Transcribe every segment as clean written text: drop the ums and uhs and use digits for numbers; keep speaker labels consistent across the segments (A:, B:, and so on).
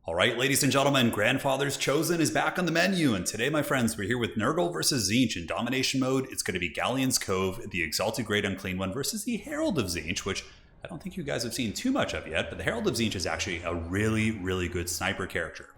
A: Alright, ladies and gentlemen, Grandfather's Chosen is back on the menu, and today, my friends, we're here with Nurgle versus Tzeentch in Domination mode. It's going to be Galleon's Cove, the Exalted Great Unclean One, versus the Herald of Tzeentch, which I don't think you guys have seen too much of yet, but the Herald of Tzeentch is actually a really good sniper character.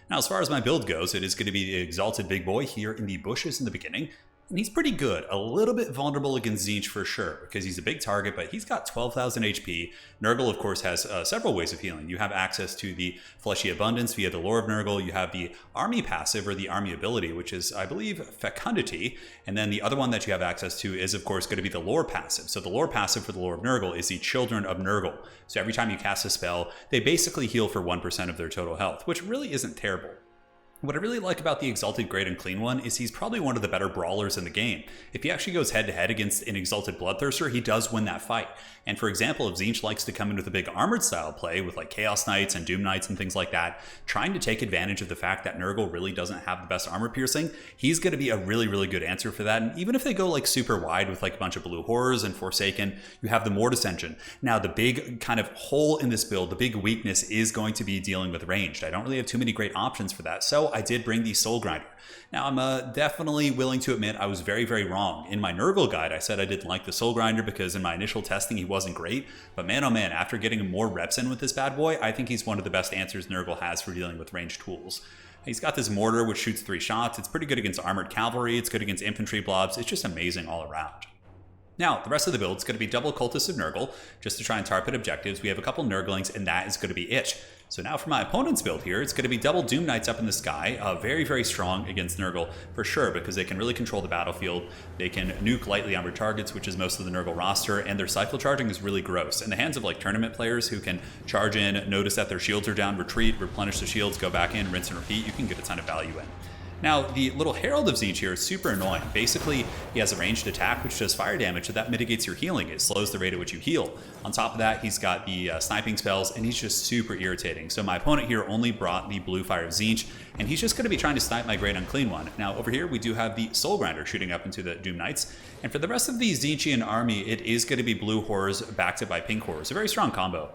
A: Now, as far as my build goes, it is going to be the Exalted Big Boy here in the bushes in the beginning. And he's pretty good. A little bit vulnerable against Tzeentch for sure, because he's a big target, but he's got 12,000 HP. Nurgle, of course, has several ways of healing. You have access to the Fleshy Abundance via the Lore of Nurgle. You have the Army passive, or the Army ability, which is, I believe, Fecundity. And then the other one that you have access to is, of course, going to be the Lore passive. So the Lore passive for the Lore of Nurgle is the Children of Nurgle. So every time you cast a spell, they basically heal for 1% of their total health, which really isn't terrible. What I really like about the Exalted Great Unclean One is he's probably one of the better brawlers in the game. If he actually goes head-to-head against an Exalted Bloodthirster, he does win that fight. And for example, if Tzeentch likes to come in with a big armored style play with like Chaos Knights and Doom Knights and things like that, trying to take advantage of the fact that Nurgle really doesn't have the best armor piercing, he's going to be a really good answer for that. And even if they go like super wide with like a bunch of Blue Horrors and Forsaken, you have the Mortis Engine. Now the big kind of hole in this build, the big weakness is going to be dealing with ranged. I don't really have too many great options for that, so I did bring the Soul Grinder. Now, I'm definitely willing to admit I was very wrong. In my Nurgle guide, I said I didn't like the Soul Grinder because in my initial testing, he wasn't great. But man, oh man, after getting more reps in with this bad boy, I think he's one of the best answers Nurgle has for dealing with ranged tools. He's got this mortar which shoots 3 shots. It's pretty good against armored cavalry. It's good against infantry blobs. It's just amazing all around. Now, the rest of the build is going to be double Cultists of Nurgle, just to try and target objectives. We have a couple Nurglings, and that is going to be it. So now for my opponent's build here, it's going to be double Doom Knights up in the sky. Very strong against Nurgle, for sure, because they can really control the battlefield. They can nuke lightly armored targets, which is most of the Nurgle roster, and their cycle charging is really gross. In the hands of like tournament players who can charge in, notice that their shields are down, retreat, replenish the shields, go back in, rinse and repeat, you can get a ton of value in. Now, the little Herald of Tzeentch here is super annoying. Basically, he has a ranged attack which does fire damage, so that mitigates your healing. It slows the rate at which you heal. On top of that, he's got the sniping spells, and he's just super irritating. So my opponent here only brought the Blue Fire of Tzeentch, and he's just going to be trying to snipe my Great Unclean One. Now, over here, we do have the Soul Grinder shooting up into the Doom Knights. And for the rest of the Tzeentchian army, it is going to be Blue Horrors backed up by Pink Horrors. A very strong combo.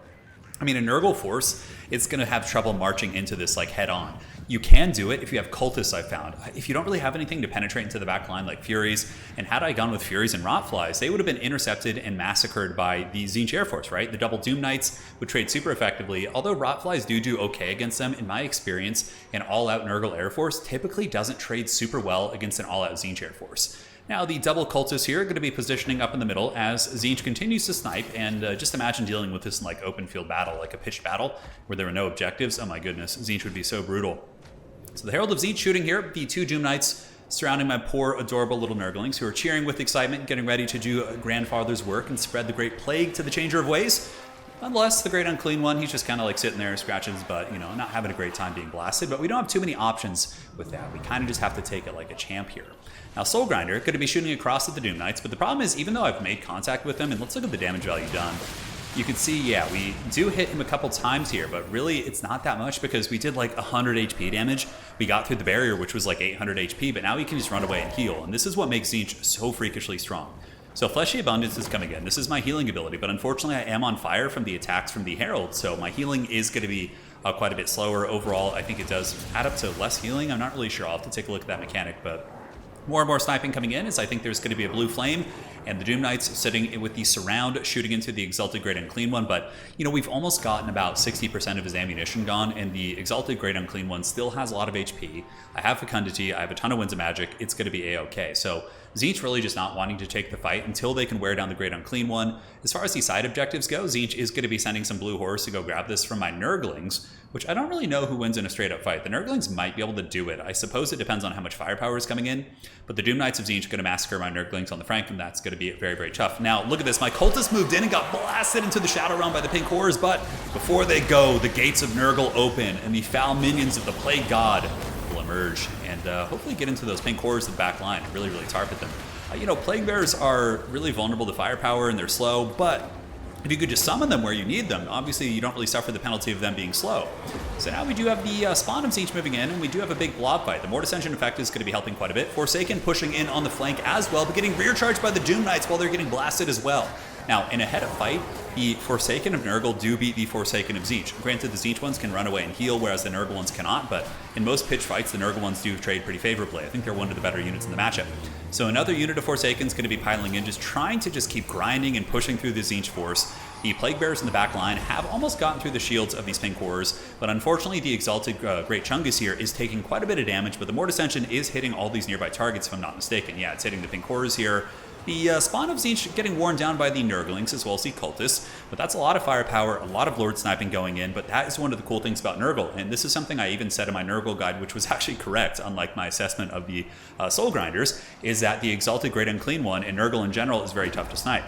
A: I mean, a Nurgle force, it's going to have trouble marching into this like head on. You can do it if you have cultists, I found. If you don't really have anything to penetrate into the back line like Furies, and had I gone with Furies and Rotflies, they would have been intercepted and massacred by the Tzeentch Air Force, right? The double Doom Knights would trade super effectively, although Rotflies do okay against them. In my experience, an all-out Nurgle Air Force typically doesn't trade super well against an all-out Tzeentch Air Force. Now, the double cultists here are going to be positioning up in the middle as Tzeentch continues to snipe, and just imagine dealing with this in like open field battle, like a pitched battle, where there were no objectives. Oh my goodness, Tzeentch would be so brutal. So the Herald of Tzeentch shooting here, the 2 Doom Knights surrounding my poor, adorable little Nurglings who are cheering with excitement, getting ready to do Grandfather's work and spread the Great Plague to the Changer of Ways. Nonetheless, the Great Unclean One, he's just kind of like sitting there, scratching his butt, you know, not having a great time being blasted, but we don't have too many options with that. We kind of just have to take it like a champ here. Now, Soul Grinder could be shooting across at the Doom Knights, but the problem is, even though I've made contact with him, and let's look at the damage value done, you can see, yeah, we do hit him a couple times here, but really it's not that much because we did like 100 HP damage. We got through the barrier, which was like 800 HP, but now we can just run away and heal, and this is what makes Tzeentch so freakishly strong. So Fleshy Abundance is coming in. This is my healing ability, but unfortunately I am on fire from the attacks from the Herald, so my healing is going to be quite a bit slower. Overall, I think it does add up to less healing. I'm not really sure. I'll have to take a look at that mechanic, but more and more sniping coming in as I think there's going to be a blue flame, and the Doom Knights sitting with the surround shooting into the Exalted Great Unclean One, but you know, we've almost gotten about 60% of his ammunition gone, and the Exalted Great Unclean One still has a lot of HP. I have Fecundity, I have a ton of Winds of Magic, it's going to be a-okay. So Tzeentch really just not wanting to take the fight until they can wear down the Great Unclean One. As far as the side objectives go, Tzeentch is going to be sending some Blue Horrors to go grab this from my Nurglings, which I don't really know who wins in a straight up fight. The Nurglings might be able to do it. I suppose it depends on how much firepower is coming in, but the Doom Knights of Tzeentch are going to massacre my Nurglings on the flank, and that's going to be very tough. Now, look at this. My cultists moved in and got blasted into the Shadow Realm by the Pink Horrors, but before they go, the gates of Nurgle open, and the foul minions of the Plague God will emerge, and hopefully get into those Pink Horrors in the back line and really target them. You know, Plague Bears are really vulnerable to firepower, and they're slow, but if you could just summon them where you need them, obviously you don't really suffer the penalty of them being slow. So now we do have the spawn of Tzeentch moving in, and we do have a big blob fight. The Mortis Engine effect is going to be helping quite a bit. Forsaken pushing in on the flank as well, but getting rear charged by the Doom Knights while they're getting blasted as well. Now, in a head of fight, the Forsaken of Nurgle do beat the Forsaken of Tzeentch. Granted, the Tzeentch ones can run away and heal, whereas the Nurgle ones cannot, but in most pitch fights, the Nurgle ones do trade pretty favorably. I think they're one of the better units in the matchup. So another unit of Forsaken is going to be piling in, just trying to just keep grinding and pushing through the Tzeentch force. The Plague Bearers in the back line have almost gotten through the shields of these Pink Horrors, but unfortunately the Exalted Great Chungus here is taking quite a bit of damage, but the Mortis Engine is hitting all these nearby targets, if I'm not mistaken. Yeah, it's hitting the Pink Horrors here. The spawn of Tzeentch getting worn down by the Nurglings as well as the Cultists, but that's a lot of firepower, a lot of Lord Sniping going in, but that is one of the cool things about Nurgle, and this is something I even said in my Nurgle guide, which was actually correct, unlike my assessment of the Soul Grinders, is that the Exalted Great Unclean One and Nurgle in general is very tough to snipe.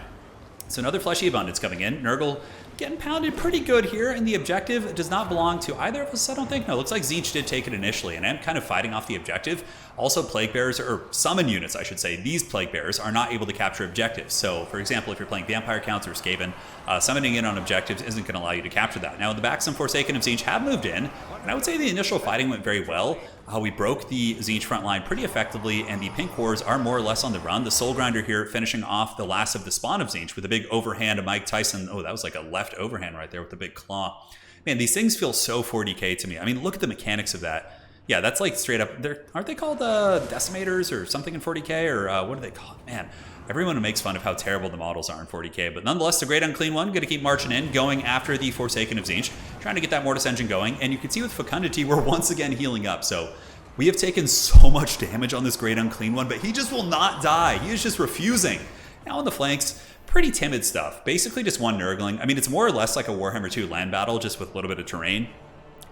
A: So another Fleshy Abundance coming in. Nurgle getting pounded pretty good here, and the objective does not belong to either of us, I don't think. No, it looks like Tzeentch did take it initially, and I'm kind of fighting off the objective. Also, Plague Bearers, or Summon units, I should say, these Plague Bearers are not able to capture objectives. So, for example, if you're playing Vampire Counts or Skaven, summoning in on objectives isn't going to allow you to capture that. Now, in the back, some Forsaken of Tzeentch have moved in, and I would say the initial fighting went very well. We broke the Tzeentch front line pretty effectively, and the Pink Horrors are more or less on the run. The Soul Grinder here finishing off the last of the spawn of Tzeentch with a big overhand of Mike Tyson. Oh, that was like a left overhand right there with the big claw. Man, these things feel so 40k to me. I mean, look at the mechanics of that. Yeah, that's like straight up. Aren't they called Decimators or something in 40k? Or what are they called? Man, everyone makes fun of how terrible the models are in 40k. But nonetheless, the Great Unclean One going to keep marching in, going after the Forsaken of Tzeentch, trying to get that Mortis Engine going. And you can see with Fecundity, we're once again healing up. So we have taken so much damage on this Great Unclean One, but he just will not die. He is just refusing. Now on the flanks, pretty timid stuff. Basically just one Nurgling. I mean, it's more or less like a Warhammer 2 land battle, just with a little bit of terrain.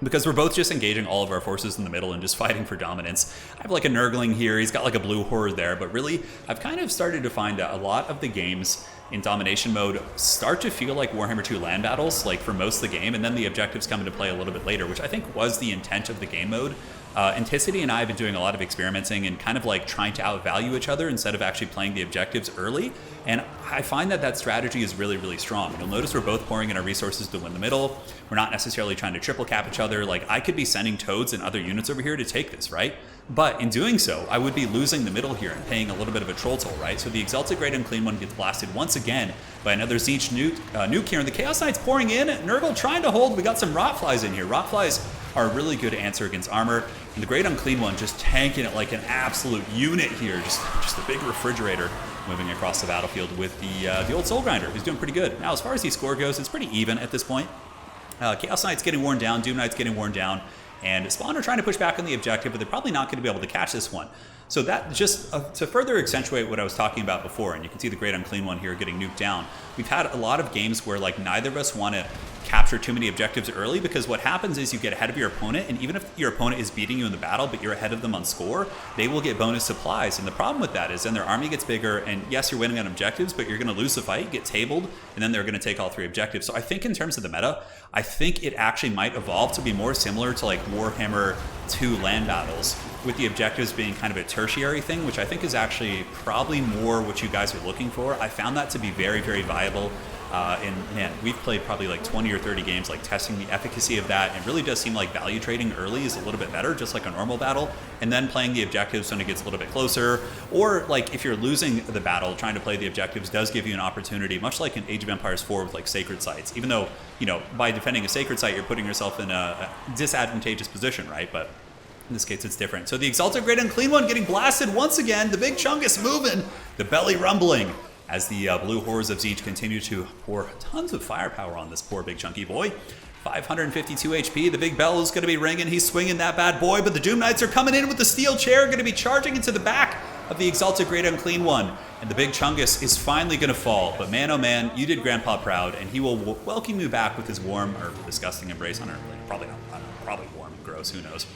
A: Because we're both just engaging all of our forces in the middle and just fighting for dominance. I have like a Nurgling here, he's got like a blue horror there, but really, I've kind of started to find that a lot of the games in domination mode start to feel like Warhammer 2 land battles, like for most of the game, and then the objectives come into play a little bit later, which I think was the intent of the game mode. Anticity and I have been doing a lot of experimenting and kind of like trying to outvalue each other instead of actually playing the objectives early. And I find that that strategy is really, really strong. You'll notice we're both pouring in our resources to win the middle. We're not necessarily trying to triple cap each other. Like, I could be sending Toads and other units over here to take this, right? But in doing so, I would be losing the middle here and paying a little bit of a troll toll, right? So the Exalted Great Unclean One gets blasted once again by another Tzeentch nuke here. And the Chaos Knights pouring in. Nurgle trying to hold. We got some Rotflies in here. Rotflies are a really good answer against armor. And the Great Unclean One just tanking it like an absolute unit here. Just a big refrigerator moving across the battlefield with the old Soul Grinder, who's doing pretty good. Now, as far as the score goes, it's pretty even at this point. Chaos Knight's getting worn down, Doom Knight's getting worn down, and Spawn are trying to push back on the objective, but they're probably not going to be able to catch this one. So that just to further accentuate what I was talking about before, and you can see the Great Unclean One here getting nuked down. We've had a lot of games where like neither of us want to capture too many objectives early, because what happens is you get ahead of your opponent, and even if your opponent is beating you in the battle, but you're ahead of them on score, they will get bonus supplies. And the problem with that is then their army gets bigger, and yes, you're winning on objectives, but you're going to lose the fight, get tabled, and then they're going to take all 3 objectives. So I think in terms of the meta, I think it actually might evolve to be more similar to like Warhammer 2 land battles, with the objectives being kind of a tertiary thing, which I think is actually probably more what you guys are looking for. I found that to be very, very viable. And man, we've played probably like 20 or 30 games like testing the efficacy of that. It really does seem like value trading early is a little bit better, just like a normal battle, and then playing the objectives when it gets a little bit closer. Or like if you're losing the battle, trying to play the objectives does give you an opportunity, much like in Age of Empires 4 with like sacred sites. Even though, you know, by defending a sacred site, you're putting yourself in a disadvantageous position, right? But in this case, it's different. So the Exalted Great Unclean One getting blasted once again. The big Chungus moving, the belly rumbling, as the blue horrors of Tzeentch continue to pour tons of firepower on this poor big chunky boy. 552 HP, the big bell is going to be ringing, he's swinging that bad boy, but the Doom Knights are coming in with the steel chair, going to be charging into the back of the Exalted Great Unclean One, and the big Chungus is finally going to fall. But man, oh man, you did Grandpa proud, and he will welcome you back with his warm or disgusting embrace on her. Probably not, probably warm and gross, who knows.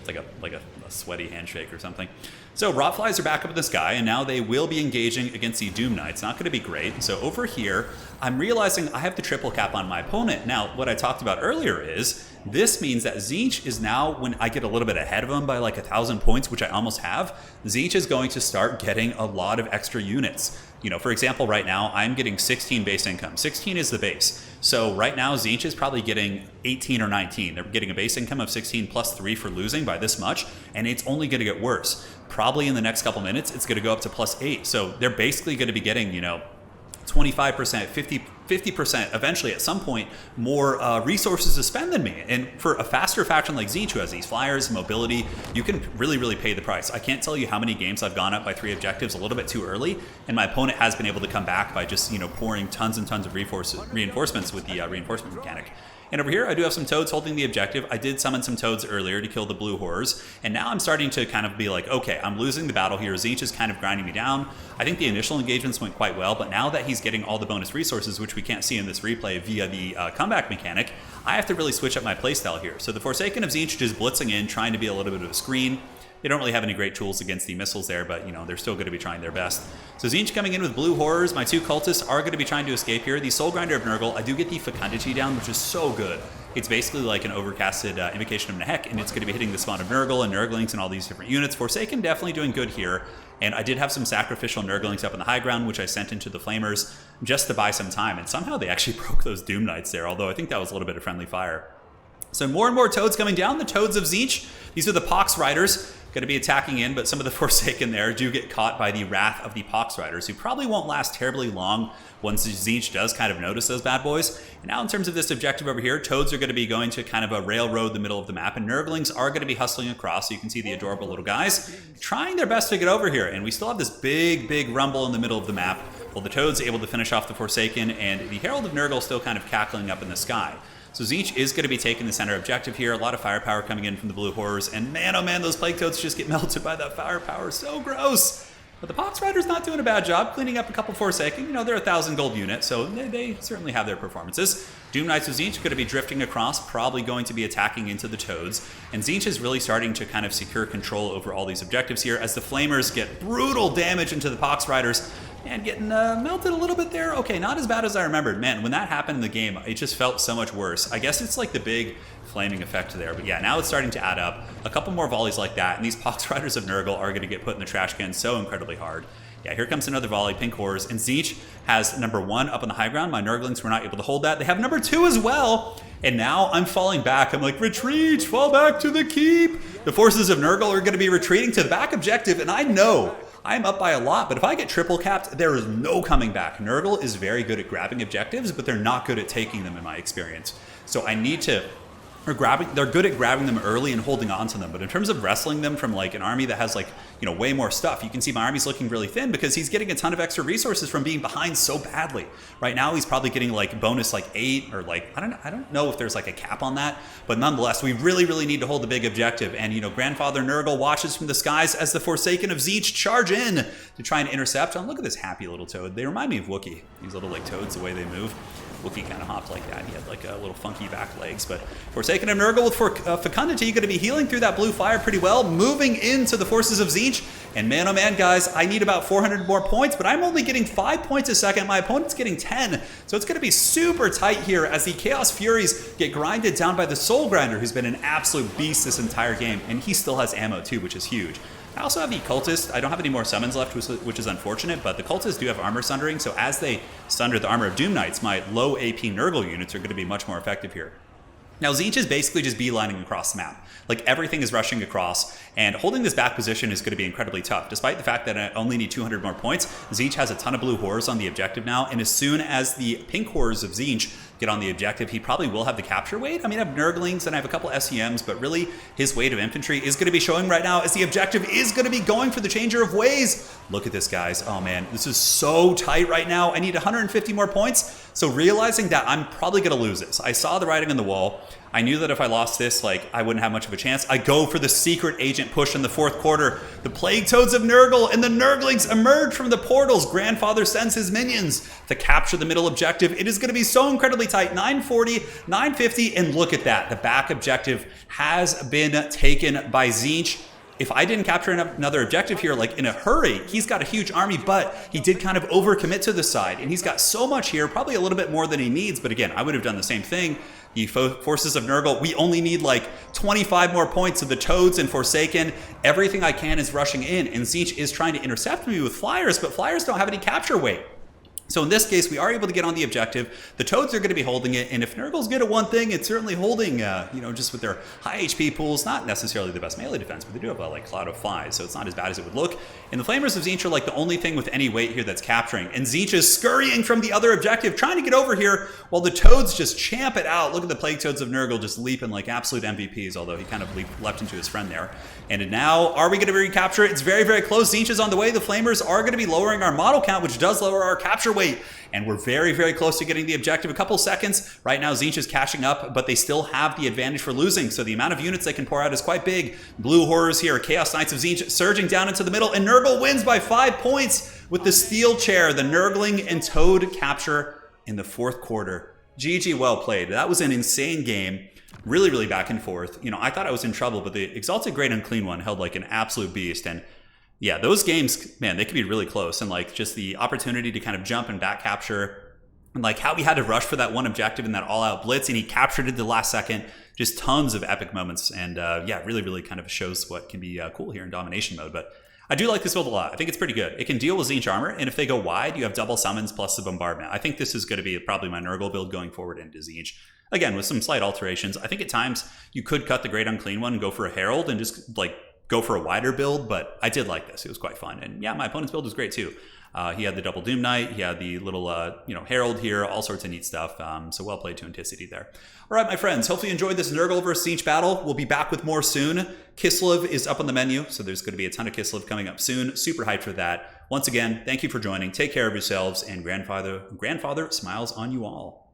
A: It's like a sweaty handshake or something. So Rotflies are back up in the sky, and now they will be engaging against the Doom Knights. Not going to be great. So over here, I'm realizing I have the triple cap on my opponent. Now, what I talked about earlier is this means that Tzeentch is now, when I get a little bit ahead of him by like 1,000 points, which I almost have, Tzeentch is going to start getting a lot of extra units. You know, for example, right now, I'm getting 16 base income. 16 is the base. So right now, Tzeentch is probably getting 18 or 19. They're getting a base income of 16 plus 3 for losing by this much, and it's only going to get worse. Probably in the next couple minutes, it's going to go up to plus 8. So they're basically going to be getting, you know, 25%, 50%, eventually at some point, more resources to spend than me. And for a faster faction like Tzeentch, who has these flyers, mobility, you can really pay the price. I can't tell you how many games I've gone up by 3 objectives a little bit too early, and my opponent has been able to come back by just, pouring tons and tons of reinforcements with the reinforcement mechanic. And over here, I do have some toads holding the objective. I did summon some toads earlier to kill the blue horrors, and now I'm starting to kind of be like, okay, I'm losing the battle here. Tzeentch is kind of grinding me down. I think the initial engagements went quite well, but now that he's getting all the bonus resources, which we can't see in this replay via the comeback mechanic, I have to really switch up my playstyle here. So the Forsaken of Tzeentch is blitzing in, trying to be a little bit of a screen. They don't really have any great tools against the missiles there, but they're still going to be trying their best. So Tzeentch coming in with blue horrors. My 2 cultists are going to be trying to escape here. The Soul Grinder of Nurgle, I do get the Fecundity down, which is so good. It's basically like an overcasted Invocation of Nehek, and it's going to be hitting the spawn of Nurgle and Nurglings and all these different units. Forsaken definitely doing good here. And I did have some sacrificial Nurglings up in the high ground, which I sent into the Flamers just to buy some time. And somehow they actually broke those Doom Knights there, although I think that was a little bit of friendly fire. So more and more toads coming down, the Toads of Tzeentch. These are the Pox Riders, going to be attacking in, but some of the Forsaken there do get caught by the wrath of the Pox Riders, who probably won't last terribly long once Tzeentch does kind of notice those bad boys. And now in terms of this objective over here, toads are going to be going to kind of a railroad the middle of the map, and Nurglings are going to be hustling across, so you can see the adorable little guys trying their best to get over here. And we still have this big rumble in the middle of the map, while the toads able to finish off the Forsaken, and the Herald of Nurgle still kind of cackling up in the sky. So Tzeentch is going to be taking the center objective here. A lot of firepower coming in from the blue horrors. And man, oh man, those plague toads just get melted by that firepower. So gross. But the Pox Rider's not doing a bad job cleaning up a couple Forsaken. They're 1,000 gold unit, so they certainly have their performances. Doom Knights of Tzeentch going to be drifting across, probably going to be attacking into the toads. And Tzeentch is really starting to kind of secure control over all these objectives here as the Flamers get brutal damage into the Pox Riders. And getting melted a little bit there. Okay, not as bad as I remembered. Man, when that happened in the game, it just felt so much worse. I guess it's like the big flaming effect there. But yeah, now it's starting to add up. A couple more volleys like that, and these Pox Riders of Nurgle are going to get put in the trash can so incredibly hard. Yeah, here comes another volley, Pink Horrors. And Tzeentch has number 1 up on the high ground. My Nurglings were not able to hold that. They have number 2 as well. And now I'm falling back. I'm like, retreat, fall back to the keep. The forces of Nurgle are going to be retreating to the back objective, and I know I'm up by a lot, but if I get triple capped, there is no coming back. Nurgle is very good at grabbing objectives, but they're not good at taking them in my experience. So I need to, they're good at grabbing them early and holding on to them, but in terms of wrestling them from like an army that has like, way more stuff, you can see my army's looking really thin because he's getting a ton of extra resources from being behind so badly. Right now he's probably getting like bonus like 8 or like, I don't know if there's like a cap on that, but nonetheless, we really need to hold the big objective. And Grandfather Nurgle watches from the skies as the Forsaken of Tzeentch charge in to try and intercept. And look at this happy little toad. They remind me of Wookiee, these little like toads, the way they move. Wookiee kind of hopped like that. He had like a little funky back legs. But Forsaken of Nurgle with Fecundity going to be healing through that blue fire pretty well, moving into the forces of Tzeentch. And man, oh man, guys, I need about 400 more points, but I'm only getting 5 points a second. My opponent's getting 10. So it's going to be super tight here as the Chaos Furies get grinded down by the Soul Grinder, who's been an absolute beast this entire game. And he still has ammo too, which is huge. I also have the Cultist. I don't have any more summons left, which is unfortunate, but the Cultists do have armor sundering, so as they sunder the armor of Doom Knights, my low AP Nurgle units are going to be much more effective here. Now, Tzeentch is basically just beelining across the map. Like, everything is rushing across, and holding this back position is going to be incredibly tough. Despite the fact that I only need 200 more points, Tzeentch has a ton of blue horrors on the objective now, and as soon as the pink horrors of Tzeentch get on the objective, he probably will have the capture weight. I mean, I have Nurglings and I have a couple SEMs, but really his weight of infantry is going to be showing right now as the objective is going to be going for the Changer of Ways. Look at this, guys. Oh man, this is so tight right now. I need 150 more points. So realizing that I'm probably going to lose this. I saw the writing on the wall. I knew that if I lost this, like, I wouldn't have much of a chance. I go for the secret agent push in the fourth quarter. The Plague Toads of Nurgle and the Nurglings emerge from the portals. Grandfather sends his minions to capture the middle objective. It is going to be so incredibly tight. 940, 950, and look at that. The back objective has been taken by Tzeentch. If I didn't capture another objective here, like in a hurry, he's got a huge army, but he did kind of overcommit to the side, and he's got so much here, probably a little bit more than he needs. But again, I would have done the same thing. The forces of Nurgle, we only need like 25 more points of the Toads and Forsaken. Everything I can is rushing in, and Tzeentch is trying to intercept me with flyers, but flyers don't have any capture weight. So in this case, we are able to get on the objective. The Toads are going to be holding it, and if Nurgle's good at one thing, it's certainly holding, just with their high HP pools, not necessarily the best melee defense, but they do have like Cloud of Flies, so it's not as bad as it would look. And the Flamers of Tzeentch are like the only thing with any weight here that's capturing. And Tzeentch is scurrying from the other objective, trying to get over here, while the Toads just champ it out. Look at the Plague Toads of Nurgle just leaping like absolute MVPs, although he kind of leapt into his friend there. And now, are we going to recapture it? It's very, very close. Tzeentch is on the way. The Flamers are going to be lowering our model count, which does lower our capture weight. And we're very, very close to getting the objective. A couple seconds. Right now, Tzeentch is cashing up, but they still have the advantage for losing. So the amount of units they can pour out is quite big. Blue Horrors here, Chaos Knights of Tzeentch surging down into the middle, and Nurgle wins by 5 points with the Steel Chair, the Nurgling and Toad capture in the 4th quarter. GG, well played. That was an insane game. Really, really back and forth. I thought I was in trouble, but the Exalted Great Unclean One held like an absolute beast. And yeah, those games, man, they could be really close. And like just the opportunity to kind of jump and back capture, and like how he had to rush for that one objective in that all-out blitz, and he captured it the last second. Just tons of epic moments. And yeah, really, really kind of shows what can be cool here in Domination mode. But I do like this build a lot. I think it's pretty good. It can deal with Tzeentch armor, and if they go wide, you have double summons plus the bombardment. I think this is going to be probably my Nurgle build going forward into Tzeentch. Again, with some slight alterations. I think at times you could cut the Great Unclean One and go for a Herald and just like go for a wider build, but I did like this. It was quite fun. And yeah, my opponent's build was great too. He had the double Doom Knight, he had the little Herald here, all sorts of neat stuff. So well played to Anticity there. All right, my friends, hopefully you enjoyed this Nurgle versus Tzeentch battle. We'll be back with more soon. Kislev is up on the menu, so there's going to be a ton of Kislev coming up soon. Super hyped for that. Once again, thank you for joining. Take care of yourselves, and Grandfather smiles on you all.